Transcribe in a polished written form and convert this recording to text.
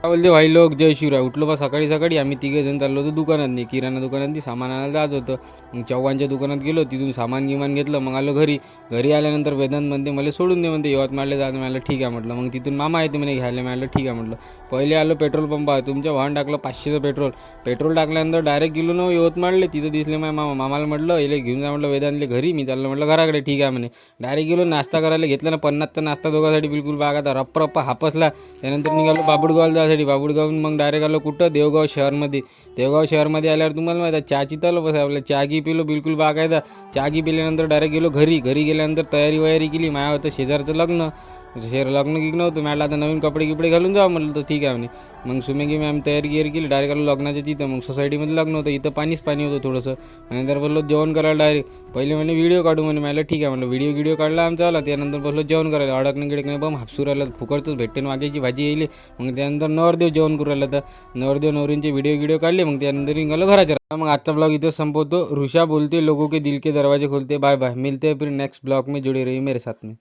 काय बोलते भाई लोक, जय शिवराय. उठलो बा सकाळी सकाळी. आम्ही तिघे जण चाललो होतो दुकानात, किराणा दुकानात सामान आणायला जात होतं. मग चव्हाणच्या दुकानात गेलो, तिथून सामान गिमान घेतलं. मग आलो घरी. घरी आल्यानंतर वेदांत म्हणते मला सोडून दे, म्हणते यवतमाळला जायचं. मला ठीक आहे म्हटलं. मग तिथून मामा येते म्हणे घ्यायला. मला ठीक आहे म्हटलं. पहिले आलो पेट्रोल पंपावर. तुमच्या वाहन टाकलं 500चं पेट्रोल टाकल्यानंतर डायरेक्ट गेलो ना यवतमाळले. तिथं दिसले मामाला म्हटलं इले घेऊन जा म्हटलं वेदांतले घरी. मी चाललो म्हटलं घराकडे. ठीक आहे म्हणे. डायरेक्ट गेलो नाश्ता करायला. घेतला ना 50चा नाश्ता दोघांसाठी. बिलकुल बागाचा रप्प हापसला. त्यानंतर निघालो बाबुडगावला जायसाठी. बाबुडगावून मग डायरेक्ट आलो कुठं, देवगाव शहरमध्ये आल्यावर तुम्हाला माहिती आहे चहाची तलब बस आपल्या. चहा की पिलो बिलकुल बागायचा. चहा की पिल्यानंतर डायरेक्ट गेलो घरी गेल्यानंतर तयारी केली. माझ्या होतं शेजारचं लग्न गिग्न होतं. मला आता नवीन कपडे घालून जावं म्हटलं. तर ठीक आहे म्हणे. मग सुमेगी मॅम तयारी केली. डायरेक्ट आलो लग्नाच्या तिथं. मग सोसायटीमध्ये लग्न होतं. इथं पाणी होतं थोडंसं. नंतर बोललो जेवण करायला डायरेक्ट. पहिले म्हणे व्हिडिओ काढू म्हणे. मला ठीक आहे म्हटलं. व्हिडिओ काढला आमचा आला. त्यानंतर बोललो जेवण करायला. अडकणे बम हापसूर राहिलं. फुकटच भेटते वांग्याची भाजी येईल. मग त्यानंतर नवरदेव जेवण करू राहिला. तर नवरदेव नवरींचे व्हिडिओ काढले. मग त्यानंतर निघालो घराच्या. मग आजचा ब्लॉग इथं संपवतो. ऋषा बोलते लोगों के दिल के दरवाजे खोलते. Bye bye. मिलते हैं फिर नेक्स्ट ब्लॉग में. जुड़े रहिए मेरे साथ में.